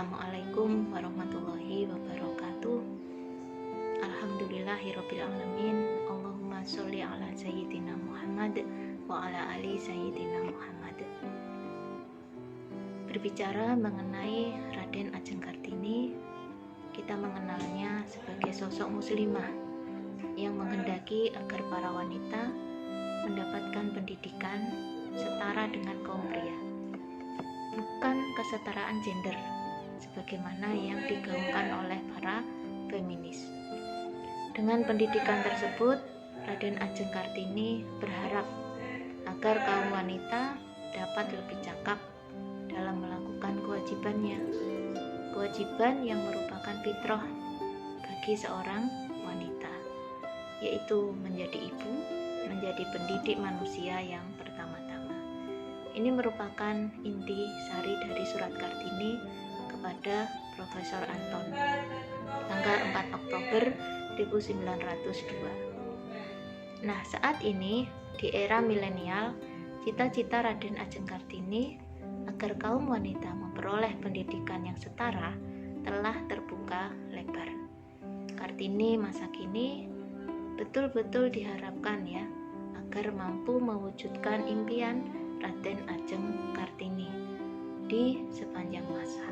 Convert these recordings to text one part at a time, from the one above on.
Assalamualaikum warahmatullahi wabarakatuh. Alhamdulillahirabbil alamin. Allahumma sholli ala sayyidina Muhammad wa ala ali sayyidina Muhammad. Berbicara mengenai Raden Ajeng Kartini, kita mengenalnya sebagai sosok muslimah yang menghendaki agar para wanita mendapatkan pendidikan setara dengan kaum pria, bukan kesetaraan gender sebagaimana yang digaungkan oleh para feminis. Dengan pendidikan tersebut, Raden Ajeng Kartini berharap agar kaum wanita dapat lebih cakap dalam melakukan kewajiban yang merupakan fitrah bagi seorang wanita, yaitu menjadi ibu, menjadi pendidik manusia yang pertama-tama. Ini merupakan inti sari dari surat Kartini kepada Profesor Anton tanggal 4 Oktober 1902. Nah, saat ini di era milenial, cita-cita Raden Ajeng Kartini agar kaum wanita memperoleh pendidikan yang setara telah terbuka lebar. Kartini masa kini betul-betul diharapkan ya agar mampu mewujudkan impian Raden Ajeng Kartini di sepanjang masa.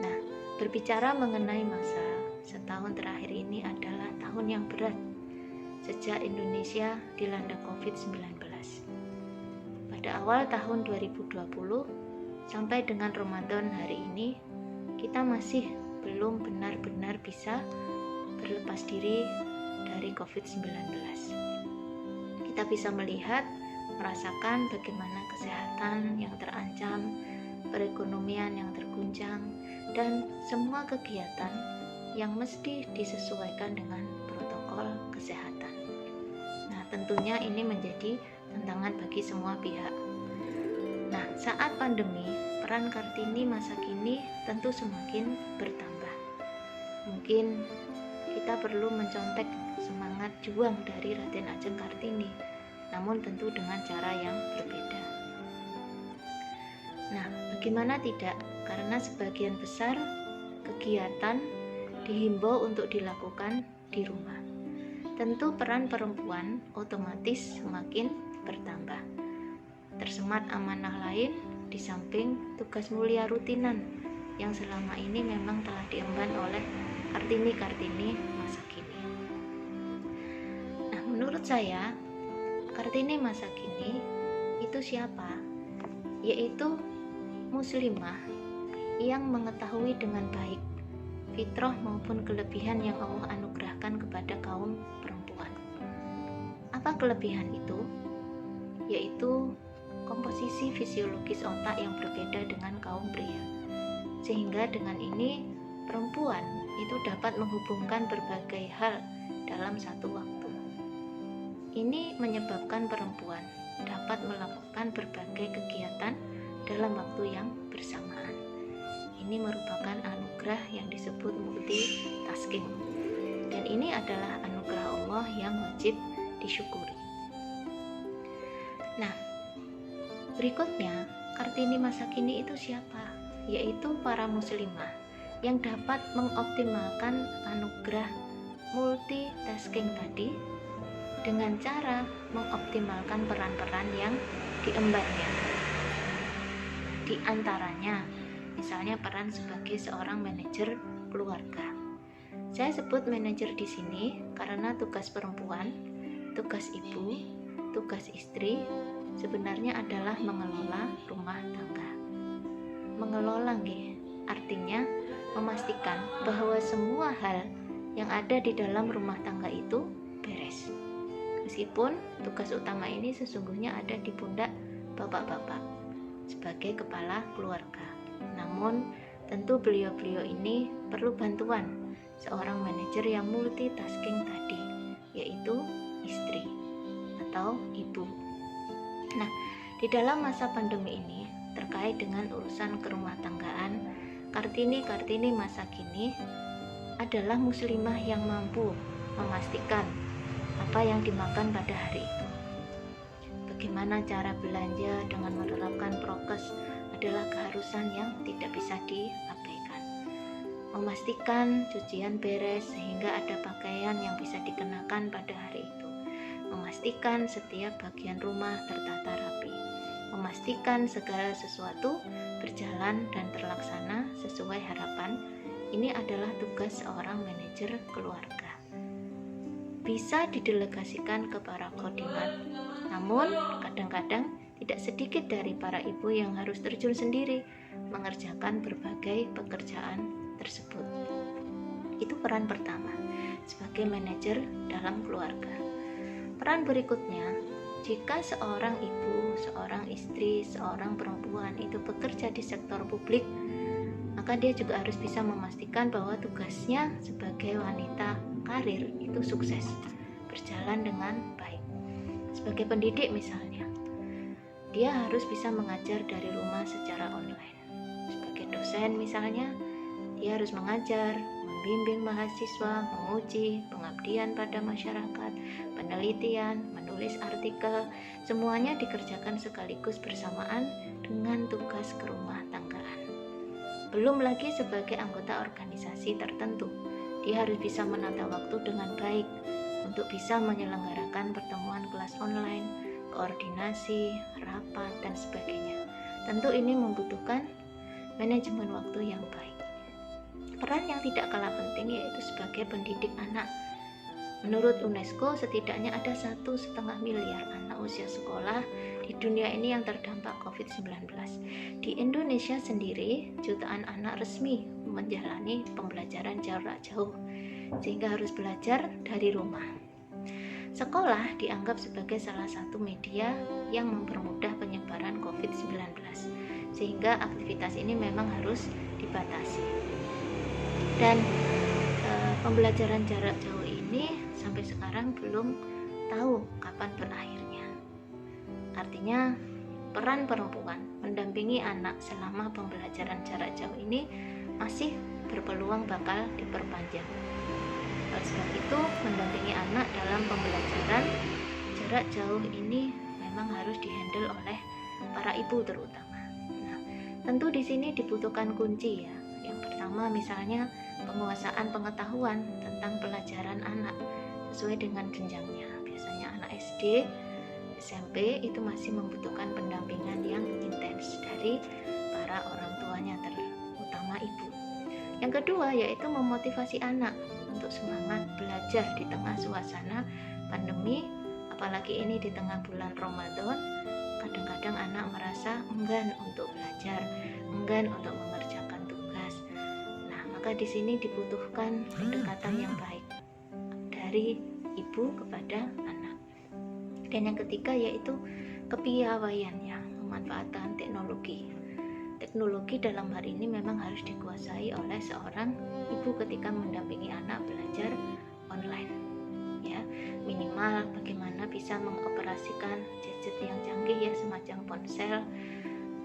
Nah, berbicara mengenai masa setahun terakhir ini adalah tahun yang berat sejak Indonesia dilanda COVID-19. Pada awal tahun 2020 sampai dengan Ramadan hari ini, kita masih belum benar-benar bisa berlepas diri dari COVID-19. Kita bisa melihat, merasakan bagaimana kesehatan yang terancam, perekonomian yang terguncang, dan semua kegiatan yang mesti disesuaikan dengan protokol kesehatan. Nah, tentunya ini menjadi tantangan bagi semua pihak. Nah, saat pandemi, peran Kartini masa kini tentu semakin bertambah. Mungkin kita perlu mencontek semangat juang dari Raden Ajeng Kartini, namun tentu dengan cara yang berbeda. Nah, bagaimana tidak? Karena sebagian besar kegiatan dihimbau untuk dilakukan di rumah. Tentu peran perempuan otomatis semakin bertambah. Tersemat amanah lain di samping tugas mulia rutinan yang selama ini memang telah diemban oleh Kartini masa kini. Nah, menurut saya Kartini masa kini itu siapa? Yaitu muslimah yang mengetahui dengan baik fitrah maupun kelebihan yang Allah anugerahkan kepada kaum perempuan. Apa kelebihan itu? Yaitu komposisi fisiologis otak yang berbeda dengan kaum pria. Sehingga dengan ini perempuan itu dapat menghubungkan berbagai hal dalam satu waktu. Ini menyebabkan perempuan dapat melakukan berbagai kegiatan dalam waktu yang bersamaan. Ini merupakan anugerah yang disebut multitasking. Dan ini adalah anugerah Allah yang wajib disyukuri. Nah, berikutnya, Kartini masa kini itu siapa? Yaitu para muslimah yang dapat mengoptimalkan anugerah multitasking tadi dengan cara mengoptimalkan peran-peran yang diembannya. Di antaranya, misalnya peran sebagai seorang manajer keluarga. Saya sebut manajer di sini karena tugas perempuan, tugas ibu, tugas istri sebenarnya adalah mengelola rumah tangga. Mengelola artinya memastikan bahwa semua hal yang ada di dalam rumah tangga itu beres. Meskipun tugas utama ini sesungguhnya ada di pundak bapak-bapak sebagai kepala keluarga. Namun tentu beliau-beliau ini perlu bantuan seorang manajer yang multitasking tadi, yaitu istri atau ibu. Nah, di dalam masa pandemi ini terkait dengan urusan kerumah tanggaan, Kartini masa kini adalah muslimah yang mampu memastikan apa yang dimakan pada hari itu. Bagaimana cara belanja dengan menerapkan prokes adalah keharusan yang tidak bisa diabaikan. memastikan cucian beres sehingga ada pakaian yang bisa dikenakan pada hari itu, memastikan setiap bagian rumah tertata rapi, memastikan segala sesuatu berjalan dan terlaksana sesuai harapan. Ini adalah tugas seorang manajer keluarga. Bisa didelegasikan ke para khodimat, namun kadang-kadang tidak sedikit dari para ibu yang harus terjun sendiri mengerjakan berbagai pekerjaan tersebut. Itu peran pertama sebagai manajer dalam keluarga. Peran berikutnya, jika seorang ibu, seorang istri, seorang perempuan itu bekerja di sektor publik, maka dia juga harus bisa memastikan bahwa tugasnya sebagai wanita karir itu sukses, berjalan dengan baik. Sebagai pendidik misalnya, dia harus bisa mengajar dari rumah secara online. Sebagai dosen misalnya, dia harus mengajar, membimbing mahasiswa, menguji, pengabdian pada masyarakat, penelitian, menulis artikel, semuanya dikerjakan sekaligus bersamaan dengan tugas kerumah tanggaan. Belum lagi sebagai anggota organisasi tertentu, dia harus bisa menata waktu dengan baik untuk bisa menyelenggarakan pertemuan kelas online, koordinasi, rapat, dan sebagainya. Tentu ini membutuhkan manajemen waktu yang baik. Peran yang tidak kalah penting yaitu sebagai pendidik anak. Menurut UNESCO, setidaknya ada 1,5 miliar anak usia sekolah di dunia ini yang terdampak COVID-19. Di Indonesia sendiri, jutaan anak resmi menjalani pembelajaran jarak jauh, sehingga harus belajar dari rumah. Sekolah dianggap sebagai salah satu media yang mempermudah penyebaran COVID-19, sehingga aktivitas ini memang harus dibatasi. Dan pembelajaran jarak jauh ini sampai sekarang belum tahu kapan berakhirnya. Artinya peran perempuan mendampingi anak selama pembelajaran jarak jauh ini masih berpeluang bakal diperpanjang. Oleh sebab itu, mendampingi anak dalam pembelajaran jarak jauh ini memang harus dihandle oleh para ibu terutama. Nah, tentu di sini dibutuhkan kunci ya. Yang pertama misalnya penguasaan pengetahuan tentang pelajaran anak sesuai dengan jenjangnya. Biasanya anak SD, SMP itu masih membutuhkan pendampingan yang intens dari para orang tuanya, terutama ibu. Yang kedua yaitu memotivasi anak untuk semangat belajar di tengah suasana pandemi, apalagi ini di tengah bulan Ramadan. Kadang-kadang anak merasa enggan untuk belajar, enggan untuk mengerjakan tugas. Nah, maka di sini dibutuhkan pendekatan yang baik dari ibu kepada anak. Dan yang ketiga yaitu kepiawaian, ya, memanfaatkan teknologi. Teknologi dalam hal ini memang harus dikuasai oleh seorang ibu ketika mendampingi anak belajar online. Ya, minimal bagaimana bisa mengoperasikan gadget yang canggih ya, semacam ponsel.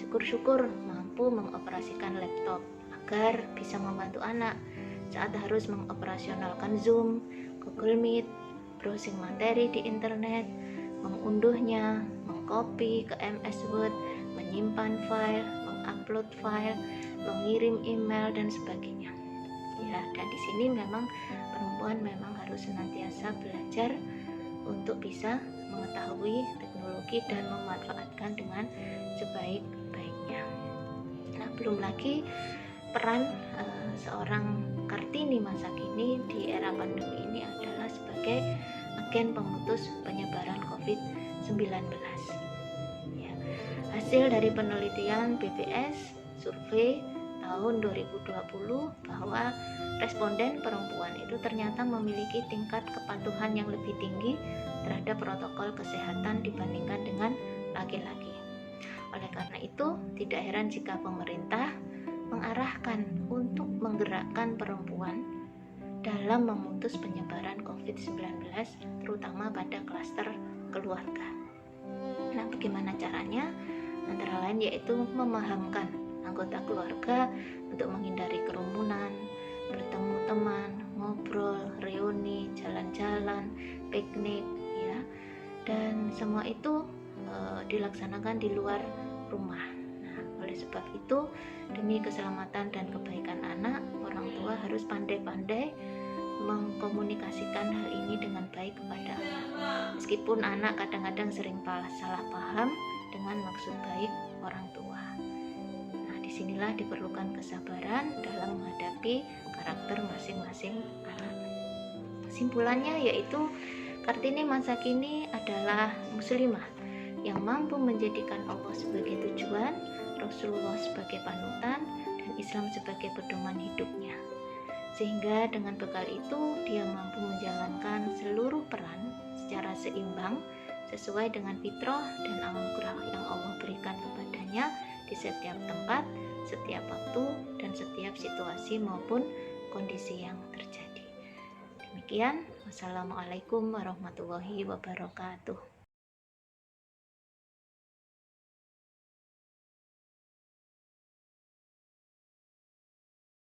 Syukur-syukur mampu mengoperasikan laptop agar bisa membantu anak saat harus mengoperasionalkan Zoom, Google Meet, browsing materi di internet, mengunduhnya, mengcopy ke MS Word, menyimpan file, mengupload file, mengirim email dan sebagainya. Ya, dan di sini memang perempuan memang harus senantiasa belajar untuk bisa mengetahui teknologi dan memanfaatkan dengan sebaik-baiknya. Nah, belum lagi peran seorang Kartini masa kini di era pandemi ini adalah sebagai agen pemutus penyebaran COVID-19. Ya, hasil dari penelitian BPS survei tahun 2020 bahwa responden perempuan itu ternyata memiliki tingkat kepatuhan yang lebih tinggi terhadap protokol kesehatan dibandingkan dengan laki-laki. Oleh karena itu, tidak heran jika pemerintah mengarahkan untuk menggerakkan perempuan dalam memutus penyebaran COVID-19, terutama pada klaster keluarga. Nah, bagaimana caranya? Antara lain yaitu memahamkan anggota keluarga untuk menghindari kerumunan, bertemu teman, ngobrol, reuni, jalan-jalan, piknik, ya, dan semua itu dilaksanakan di luar rumah. Nah, oleh sebab itu, demi keselamatan dan kebaikan anak, orang orang tua harus pandai-pandai mengkomunikasikan hal ini dengan baik kepada anak. Meskipun anak kadang-kadang sering salah paham dengan maksud baik orang tua. Nah, disinilah diperlukan kesabaran dalam menghadapi karakter masing-masing anak. Kesimpulannya yaitu Kartini masa kini adalah muslimah yang mampu menjadikan Allah sebagai tujuan, Rasulullah sebagai panutan, dan Islam sebagai pedoman hidupnya. Sehingga dengan bekal itu dia mampu menjalankan seluruh peran secara seimbang sesuai dengan fitrah dan anugerah yang Allah berikan kepadanya di setiap tempat, setiap waktu, dan setiap situasi maupun kondisi yang terjadi. Demikian, wassalamualaikum warahmatullahi wabarakatuh.